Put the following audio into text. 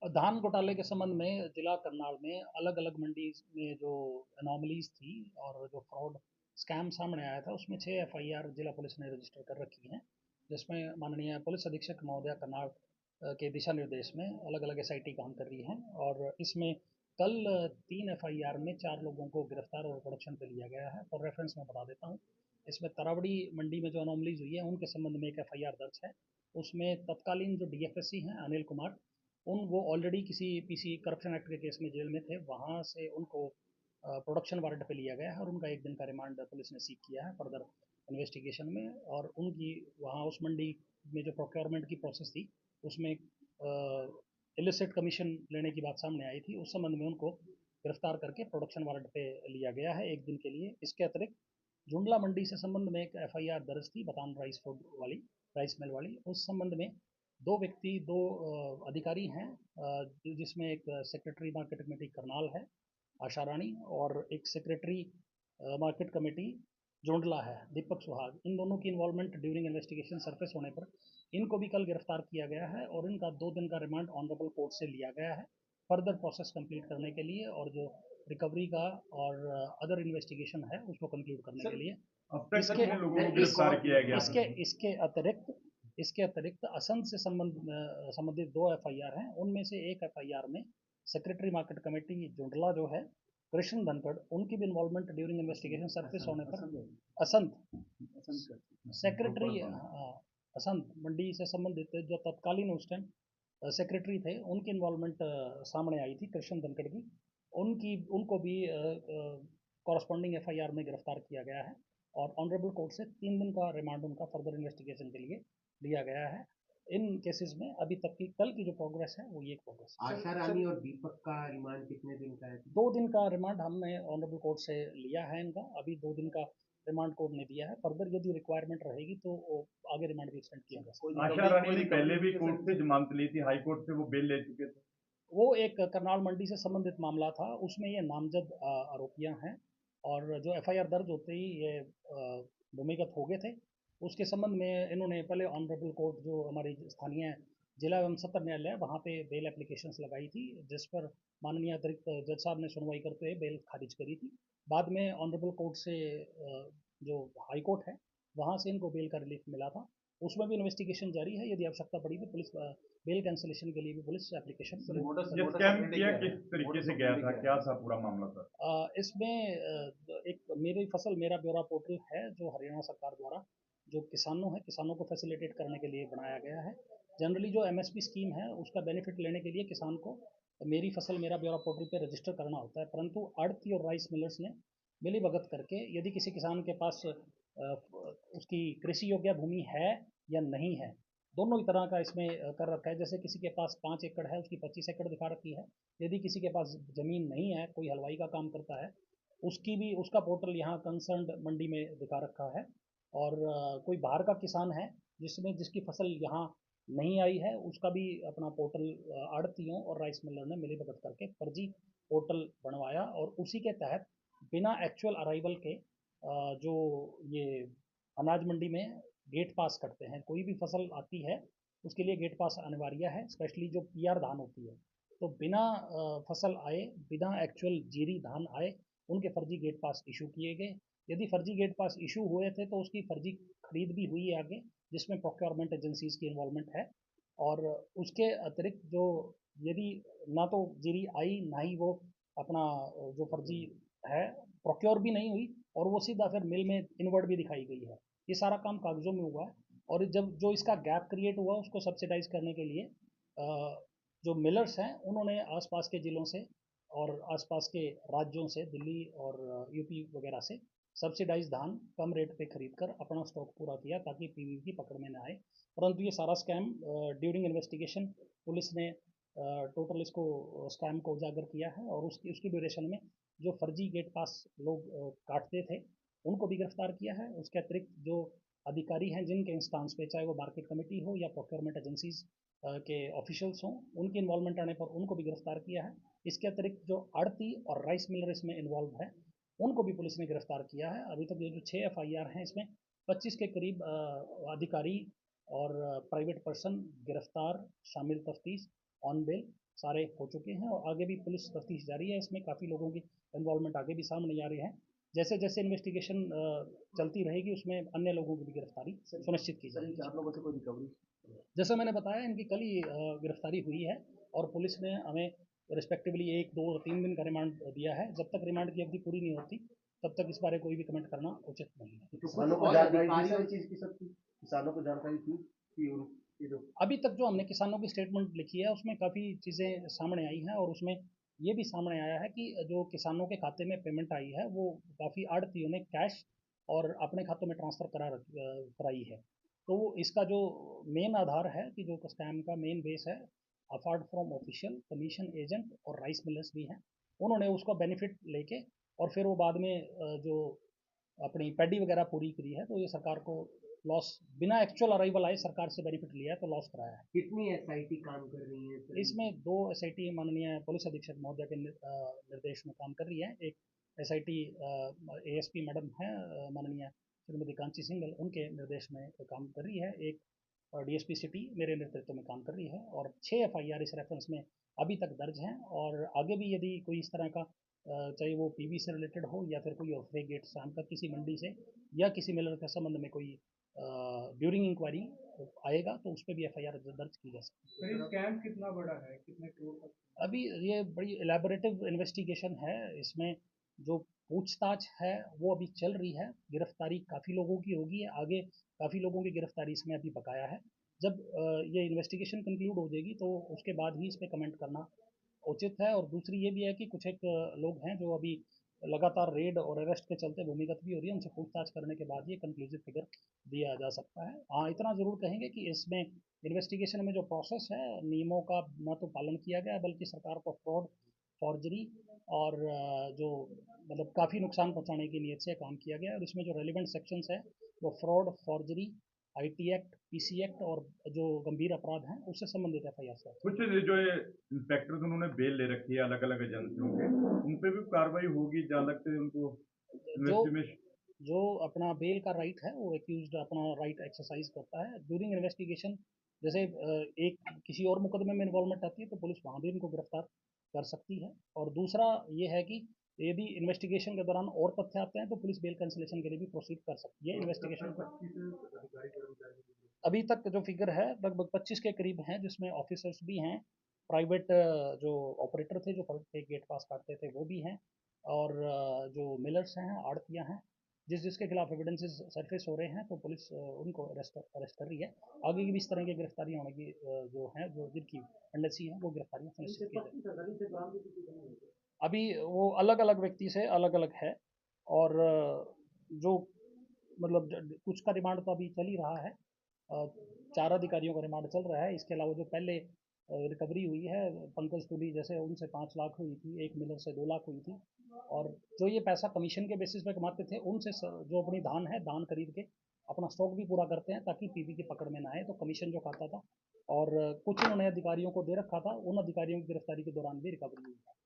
धान घोटाले के संबंध में जिला करनाल में अलग-अलग मंडी में जो अनोमलीज़ थी और जो फ्रॉड स्कैम सामने आया था, उसमें 6 एफआईआर जिला पुलिस ने रजिस्टर कर रखी हैं, जिसमें माननीय पुलिस अधीक्षक महोदया करनाल के दिशा निर्देश में अलग-अलग एसआईटी काम कर रही हैं और इसमें कल 3 एफआईआर में 4 लोगों को गिरफ्तार और प्रोडक्शन पे लिया गया है। फॉर रेफरेंस मैं बता देता हूँ, इसमें तरावड़ी मंडी में जो अनोमलीज़ हुई है, उनके संबंध में एक एफआईआर दर्ज है। उसमें तत्कालीन जो डीएफएससी हैं अनिल कुमार, वो ऑलरेडी किसी पीसी करप्शन एक्ट के केस में जेल में थे, वहाँ से उनको प्रोडक्शन वारंट पे लिया गया है और उनका 1 दिन का रिमांड पुलिस ने सीक किया है फर्दर इन्वेस्टिगेशन में। और उनकी वहाँ उस मंडी में जो प्रोक्योरमेंट की प्रोसेस थी, उसमें इलिसिट कमीशन लेने की बात सामने आई थी। उस संबंध में उनको गिरफ्तार करके प्रोडक्शन वारंट पे लिया गया है 1 दिन के लिए। इसके अतिरिक्त जुंडला मंडी से संबंध में एक एफआईआर दर्ज थी बतान राइस फूड वाली, राइस मिल वाली। उस संबंध में 2 व्यक्ति, 2 अधिकारी हैं, जिसमें एक सेक्रेटरी मार्केट कमेटी करनाल है आशा रानी, और एक सेक्रेटरी मार्केट कमेटी जोंडला है दीपक सुहाग। इन दोनों की इन्वॉल्वमेंट ड्यूरिंग इन्वेस्टिगेशन सरफेस होने पर इनको भी कल गिरफ्तार किया गया है और इनका 2 दिन का रिमांड ऑनरेबल कोर्ट से लिया गया है फर्दर प्रोसेस कंप्लीट करने के लिए और जो रिकवरी का और अदर इन्वेस्टिगेशन है उसको कंक्लूड करने के लिए। अब तक इसके कितने लोगों को गिरफ्तार किया गया? इसके अतिरिक्त असंध से संबंधित 2 एफआईआर हैं। उनमें से एक एफआईआर में सेक्रेटरी मार्केट कमेटी जोंडला जो है कृष्ण धनखड़, उनकी भी इन्वॉल्वमेंट ड्यूरिंग इन्वेस्टिगेशन सरफेस होने पर असंध सेक्रेटरी असंध मंडी से संबंधित जो तत्कालीन उस टाइम सेक्रेटरी थे, उनकी इन्वॉल्वमेंट सामने आई थी कृष्ण धनखड़ की। उनको भी कॉरस्पॉन्डिंग एफआईआर में गिरफ्तार किया गया है और ऑनरेबल कोर्ट से 3 दिन का रिमांड उनका फर्दर इन्वेस्टिगेशन के लिए लिया गया है। इन केसेस में अभी तक की कल की जो प्रोग्रेस है वो ये प्रोग्रेस है। आशा रानी और दीपक का रिमांड कितने दिन का है? 2 दिन का रिमांड हमने ऑनरेबल कोर्ट से लिया है इनका। अभी 2 दिन का रिमांड कोर्ट ने दिया है। फर्दर यदि रिक्वायरमेंट रहेगी तो आगे रिमांड भी एक्सटेंड किया जा सकता है। आशा रानी ने पहले भी कोर्ट से जमानत ली थी, हाई कोर्ट से वो बेल ले चुके थे। वो एक करनाल मंडी से संबंधित मामला था, उसमें ये नामजद आरोपियां हैं और जो एफआईआर दर्ज होते ही ये भूमिगत हो गए थे। उसके संबंध में इन्होंने पहले ऑनरेबल कोर्ट जो हमारी स्थानीय जिला एवं सत्र न्यायालय है वहाँ पे बेल एप्लीकेशंस लगाई थी, जिस पर माननीय अतिरिक्त जज साहब ने सुनवाई करते हुए बेल खारिज करी थी। बाद में ऑनरेबल कोर्ट से जो हाई कोर्ट है वहाँ से इनको बेल का रिलीफ मिला था। उसमें भी इन्वेस्टिगेशन जारी है, यदि आवश्यकता पड़ी तो पुलिस बेल कैंसिलेशन के लिए भी पुलिस एप्लीकेशन। ये स्कैम किया किस तरीके से गया था, क्या था पूरा मामला था? इसमें एक मेरी फसल मेरा ब्यौरा पोर्टल है जो हरियाणा सरकार द्वारा जो किसानों को फैसिलिटेट करने के लिए बनाया गया है। जनरली जो एमएसपी स्कीम है उसका बेनिफिट लेने के लिए किसान को मेरी फसल मेरा ब्यौरा पोर्टल पे रजिस्टर करना होता है, परंतु आड़ती और राइस मिलर्स ने मिलीभगत करके यदि किसी किसान के पास उसकी कृषि योग्य भूमि है या नहीं है, दोनों ही तरह का इसमें कर रखा है। जैसे किसी के पास 5 एकड़ है, उसकी 25 एकड़ दिखा रखी है। यदि किसी के पास ज़मीन नहीं है, कोई हलवाई का काम करता है, उसकी भी उसका पोर्टल यहाँ कंसर्न्ड मंडी में दिखा रखा है। और कोई बाहर का किसान है जिसकी फसल यहाँ नहीं आई है, उसका भी अपना पोर्टल आड़तियों और राइस मिलर ने मिलीभगत करके फर्जी पोर्टल बनवाया और उसी के तहत बिना एक्चुअल अराइवल के जो ये अनाज मंडी में गेट पास करते हैं। कोई भी फसल आती है उसके लिए गेट पास अनिवार्य है, स्पेशली जो पीआर धान होती है। तो बिना फसल आए, बिना एक्चुअल जीरी धान आए, उनके फर्जी गेट पास इशू किए गए। यदि फर्जी गेट पास इशू हुए थे तो उसकी फर्जी खरीद भी हुई है आगे, जिसमें प्रोक्योरमेंट एजेंसीज की इन्वॉल्वमेंट है। और उसके अतिरिक्त जो यदि ना तो जीरी आई ना ही वो अपना जो फर्जी है प्रोक्योर भी नहीं हुई और वो सीधा फिर मिल में इनवर्ड भी दिखाई गई है। ये सारा काम कागजों में हुआ है और जब जो इसका गैप क्रिएट हुआ उसको सब्सिडाइज करने के लिए जो मिलर्स हैं उन्होंने आसपास के ज़िलों से और आसपास के राज्यों से, दिल्ली और यूपी वगैरह से सब्सिडाइज धान कम रेट पे खरीद कर अपना स्टॉक पूरा किया ताकि पीवी की पकड़ में न आए। परंतु ये सारा स्कैम ड्यूरिंग इन्वेस्टिगेशन पुलिस ने टोटल इसको स्कैम को उजागर किया है और उसकी उसकी ड्यूरेशन में जो फर्जी गेट पास लोग काटते थे उनको भी गिरफ्तार किया है। उसके अतिरिक्त जो अधिकारी हैं जिनके इंस्टांस पे, चाहे वो मार्केट कमेटी हो या प्रोक्योरमेंट एजेंसीज के ऑफिशियल्स हों, उनकी इन्वॉल्वमेंट आने पर उनको भी गिरफ्तार किया है। इसके अतिरिक्त जो आड़ती और राइस मिलर इसमें इन्वॉल्व है उनको भी पुलिस ने गिरफ्तार किया है। अभी तक ये जो 6 एफआईआर हैं इसमें 25 के करीब अधिकारी और प्राइवेट पर्सन गिरफ्तार, शामिल तफ्तीश, ऑन बेल सारे हो चुके हैं और आगे भी पुलिस तफ्तीश जारी है। इसमें काफ़ी लोगों की इन्वॉल्वमेंट आगे भी सामने आ रहे हैं। जैसे जैसे इन्वेस्टिगेशन चलती रहेगी उसमें अन्य लोगों की भी गिरफ्तारी सुनिश्चित की जाएगी। 4 लोगों से कोई रिकवरी? जैसा मैंने बताया, इनकी कल ही गिरफ्तारी हुई है और पुलिस ने हमें रिस्पेक्टिवली 1, 2 और 3 दिन का रिमांड दिया है। जब तक रिमांड की अवधि पूरी नहीं होती तब तक इस बारे कोई भी कमेंट करना उचित नहीं है। किसानों को जानकारी चीज़ की सबकी किसानों को जानकारी थी कि उनकी जो अभी तक जो हमने किसानों की स्टेटमेंट लिखी है उसमें काफ़ी चीज़ें सामने आई हैं और उसमें ये भी सामने आया है कि जो किसानों के खाते में पेमेंट आई है वो काफ़ी आड़तियों ने कैश और अपने खातों में ट्रांसफ़र कराई है। तो इसका जो मेन आधार है कि जो स्कैम का मेन बेस है, apart from official commission agent और राइस मिलर्स भी हैं, उन्होंने उसको बेनिफिट लेके और फिर वो बाद में जो अपनी पैडी वगैरह पूरी करी है, तो ये सरकार को लॉस बिना एक्चुअल अराइवल आए सरकार से बेनिफिट लिया है तो लॉस कराया है। कितनी एसआईटी काम कर रही है इसमें 2 एसआईटी माननीय पुलिस अधीक्षक महोदय के निर्देश में काम कर रही है। एक एसआईटी एएसपी मैडम है माननीय श्रीमती कांची सिंघल, उनके निर्देश में काम कर रही है। एक डीएसपी सिटी मेरे नेतृत्व में काम कर रही है और 6 एफआईआर इस रेफरेंस में अभी तक दर्ज हैं और आगे भी यदि कोई इस तरह का चाहे वो पीवी से रिलेटेड हो या फिर कोई और फ्रे गेट शाम तक किसी मंडी से या किसी मिलर के संबंध में कोई ड्यूरिंग इंक्वायरी आएगा तो उस पर भी एफआईआर दर्ज की जा सकती है। स्कैम कितना बड़ा है, कितने करोड़? अभी ये बड़ी एलैबोरेटिव इन्वेस्टिगेशन है। इसमें जो पूछताछ है वो अभी चल रही है। गिरफ्तारी काफ़ी लोगों की होगी, आगे काफ़ी लोगों की गिरफ्तारी इसमें अभी बकाया है। जब ये इन्वेस्टिगेशन कंक्लूड हो जाएगी तो उसके बाद ही इस पर कमेंट करना उचित है। और दूसरी ये भी है कि कुछ एक लोग हैं जो अभी लगातार रेड और अरेस्ट के चलते भूमिगत भी हो रही है, उनसे पूछताछ करने के बाद ये कंक्लूसिव फिगर दिया जा सकता है। हाँ, इतना ज़रूर कहेंगे कि इसमें इन्वेस्टिगेशन में जो प्रोसेस है नियमों का न तो पालन किया गया बल्कि सरकार को फ्रॉड, फॉर्जरी और जो मतलब काफ़ी नुकसान पहुंचाने की नीयत से काम किया गया और इसमें जो रेलिवेंट सेक्शंस है वो fraud, forgery, IT act, PC act और जो गंभीर अपराध हैं उससे संबंधित एफआईआर है। कुछ जो ये इंस्पेक्टर्स उन्होंने बेल ले रखी है अलग अलग एजेंसियों के, उन पे भी कार्रवाई होगी जहाँ तक से उनको जो अपना बेल का राइट है वो एक्यूज्ड अपना राइट एक्सरसाइज करता है ड्यूरिंग इन्वेस्टिगेशन। जैसे एक किसी और मुकदमे में इन्वॉल्वमेंट आती है तो पुलिस वहाँ भी उनको गिरफ्तार कर सकती है। और दूसरा ये है कि यदि इन्वेस्टिगेशन के दौरान और तथ्य आते हैं तो पुलिस बेल कैंसिलेशन के लिए भी प्रोसीड कर सकती है। इन्वेस्टिगेशन अभी तक जो फिगर है लगभग 25 के करीब हैं, जिसमें ऑफिसर्स भी हैं, प्राइवेट जो ऑपरेटर थे जो गेट पास काटते थे वो भी हैं और जो मिलर्स हैं, आड़तियाँ हैं, जिसके खिलाफ एविडेंसेस सरफेस हो रहे हैं तो पुलिस उनको अरेस्ट कर रही है। आगे की भी इस तरह की गिरफ्तारियाँ होने की जो हैं, जो जिनकी टेंडेंसी है वो गिरफ्तारियाँ सुनिश्चित की जाए। अभी वो अलग अलग व्यक्ति से अलग अलग है और जो मतलब कुछ का रिमांड तो अभी चल ही रहा है। 4 अधिकारियों का रिमांड चल रहा है। इसके अलावा जो पहले रिकवरी हुई है पंकज तुली जैसे उनसे 5 लाख हुई थी, एक मिलर से 2 लाख हुई थी और जो ये पैसा कमीशन के बेसिस पे कमाते थे उनसे जो अपनी धान खरीद के अपना स्टॉक भी पूरा करते हैं ताकि पीवी की पकड़ में ना आए, तो कमीशन जो खाता था और कुछ उन्होंने अधिकारियों को दे रखा था, उन अधिकारियों की गिरफ्तारी के दौरान भी रिकवरी हुई है।